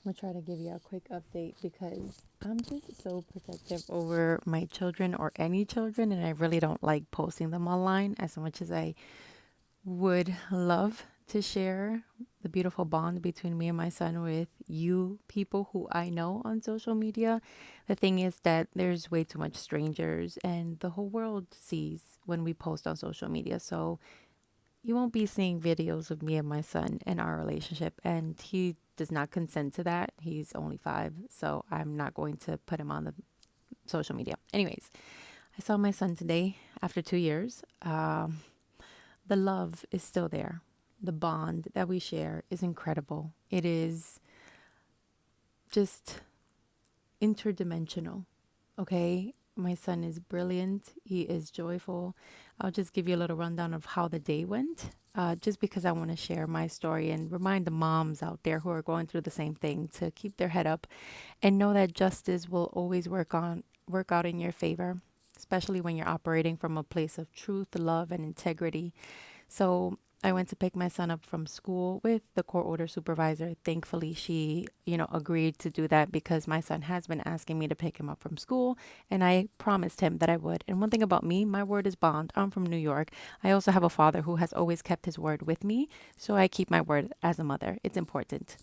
I'm gonna try to give you a quick update because I'm just so protective over my children or any children, and I really don't like posting them online as much as I would love to share the beautiful bond between me and my son with you people who I know on social media. The thing is that there's way too much strangers, and the whole world sees when we post on social media. So you won't be seeing videos of me and my son and our relationship. And he does not consent to that. He's only 5. So I'm not going to put him on the social media. Anyways, I saw my son today after 2 years. The love is still there. The bond that we share is incredible. It is just interdimensional. Okay. My son is brilliant. He is joyful. I'll just give you a little rundown of how the day went, just because I want to share my story and remind the moms out there who are going through the same thing to keep their head up and know that justice will always work out in your favor, especially when you're operating from a place of truth, love, and integrity. So I went to pick my son up from school with the court order supervisor. Thankfully, she, agreed to do that because my son has been asking me to pick him up from school, and I promised him that I would. And one thing about me, my word is bond. I'm from New York. I also have a father who has always kept his word with me, so I keep my word as a mother. It's important.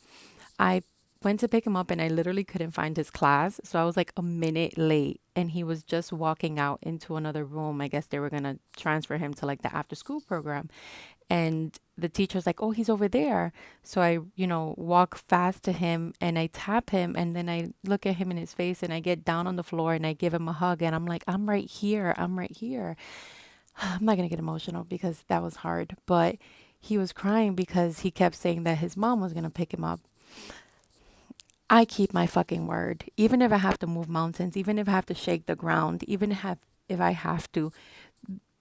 I went to pick him up and I literally couldn't find his class. So I was like a minute late and he was just walking out into another room. I guess they were going to transfer him to like the after school program. And the teacher's like, oh, he's over there. So I, walk fast to him and I tap him and then I look at him in his face and I get down on the floor and I give him a hug and I'm like, I'm right here. I'm right here. I'm not going to get emotional because that was hard, but he was crying because he kept saying that his mom was going to pick him up. I keep my fucking word. Even if I have to move mountains, even if I have to shake the ground, if I have to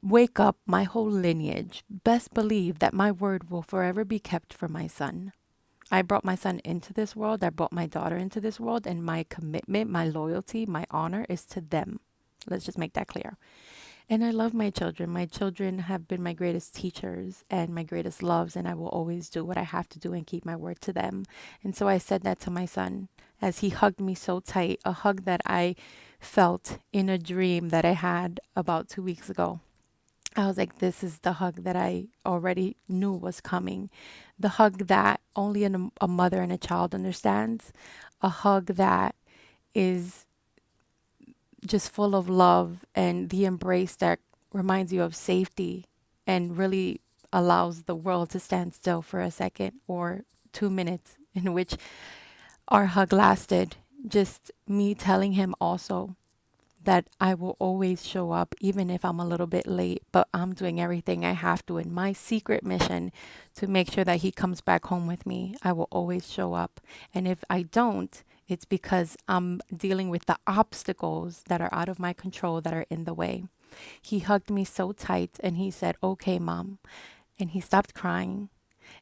wake up my whole lineage, best believe that my word will forever be kept for my son. I brought my son into this world. I brought my daughter into this world, and my commitment, my loyalty, my honor is to them. Let's just make that clear. And I love my children. My children have been my greatest teachers and my greatest loves, and I will always do what I have to do and keep my word to them. And so I said that to my son as he hugged me so tight, a hug that I felt in a dream that I had about 2 weeks ago. I was like, this is the hug that I already knew was coming. The hug that only a mother and a child understands. A hug that is just full of love and the embrace that reminds you of safety and really allows the world to stand still for a second or 2 minutes, in which our hug lasted. Just me telling him also that I will always show up even if I'm a little bit late, but I'm doing everything I have to in my secret mission to make sure that he comes back home with me. I will always show up. And if I don't, it's because I'm dealing with the obstacles that are out of my control that are in the way. He hugged me so tight and he said, "Okay, mom." And he stopped crying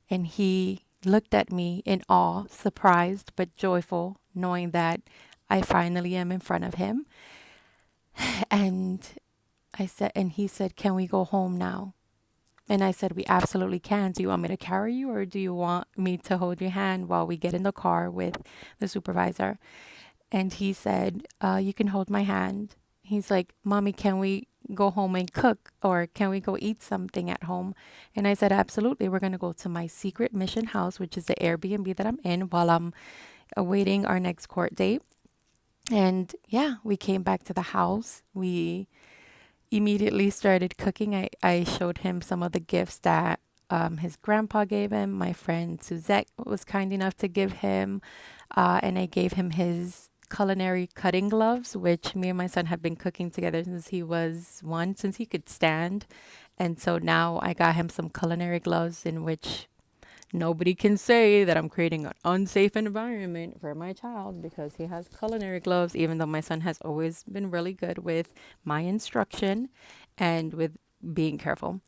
and he looked at me in awe, surprised but joyful, knowing that I finally am in front of him. And and he said, "Can we go home now?" And I said, "We absolutely can. Do you want me to carry you or do you want me to hold your hand while we get in the car with the supervisor?" And he said, "You can hold my hand." He's like, "Mommy, can we go home and cook or can we go eat something at home?" And I said, "Absolutely. We're going to go to my secret mission house, which is the Airbnb that I'm in while I'm awaiting our next court date." And yeah, we came back to the house. We immediately started cooking. I showed him some of the gifts that his grandpa gave him. My friend Suzette was kind enough to give him. And I gave him his culinary cutting gloves, which me and my son have been cooking together since he was 1, since he could stand. And so now I got him some culinary gloves in which nobody can say that I'm creating an unsafe environment for my child because he has culinary gloves, even though my son has always been really good with my instruction and with being careful.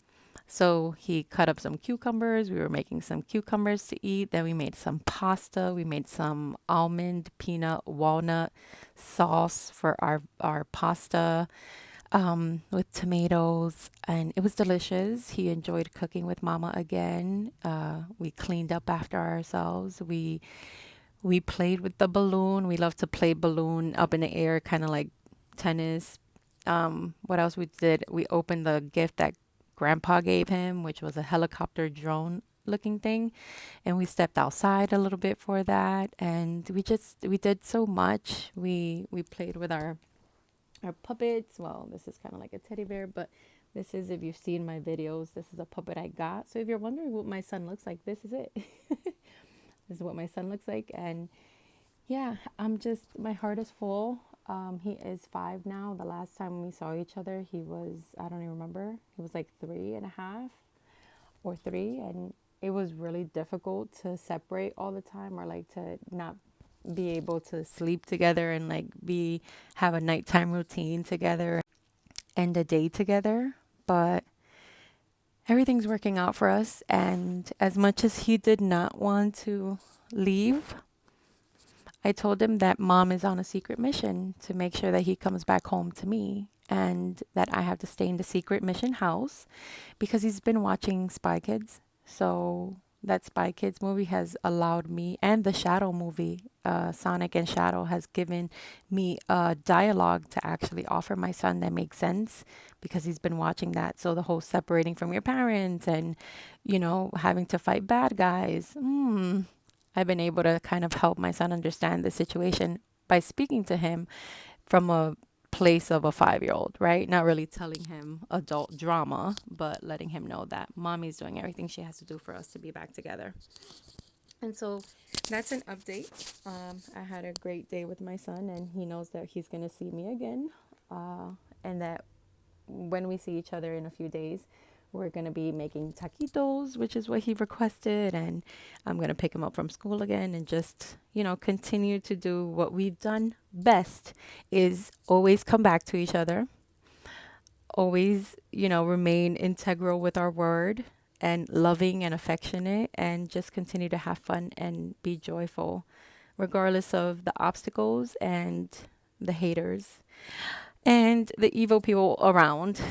So he cut up some cucumbers. We were making some cucumbers to eat. Then we made some pasta. We made some almond, peanut, walnut sauce for our pasta with tomatoes, and it was delicious. He enjoyed cooking with Mama again. We cleaned up after ourselves. We We played with the balloon. We love to play balloon up in the air, kind of like tennis. What else we did? We opened the gift that Grandpa gave him, which was a helicopter drone looking thing, and we stepped outside a little bit for that. And we did so much. We played with our puppets. Well, this is kind of like a teddy bear, but this is, if you've seen my videos, this is a puppet I got. So if you're wondering what my son looks like, this is it. This is what my son looks like. And yeah, my heart is full. He is 5 now. The last time we saw each other, he was, I don't even remember. He was like 3.5 or 3. And it was really difficult to separate all the time, or like to not be able to sleep together and like have a nighttime routine together and a day together. But everything's working out for us. And as much as he did not want to leave, I told him that mom is on a secret mission to make sure that he comes back home to me, and that I have to stay in the secret mission house because he's been watching Spy Kids. So that Spy Kids movie has allowed me, and the Shadow movie, Sonic and Shadow, has given me a dialogue to actually offer my son that makes sense because he's been watching that. So the whole separating from your parents and, having to fight bad guys. I've been able to kind of help my son understand the situation by speaking to him from a place of a 5-year-old, right? Not really telling him adult drama, but letting him know that mommy's doing everything she has to do for us to be back together. And so that's an update. I had a great day with my son, and he knows that he's going to see me again. And that when we see each other in a few days, we're going to be making taquitos, which is what he requested. And I'm going to pick him up from school again and just, continue to do what we've done best, is always come back to each other, always, remain integral with our word and loving and affectionate, and just continue to have fun and be joyful, regardless of the obstacles and the haters and the evil people around.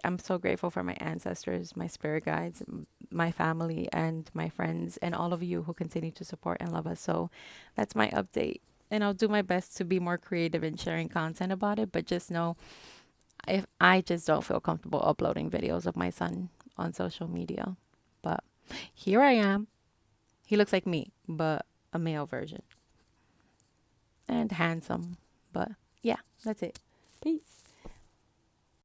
I'm so grateful for my ancestors, my spirit guides, my family, and my friends, and all of you who continue to support and love us. So that's my update. And I'll do my best to be more creative in sharing content about it. But just know, if I just don't feel comfortable uploading videos of my son on social media. But here I am. He looks like me, but a male version. And handsome. But yeah, that's it. Peace.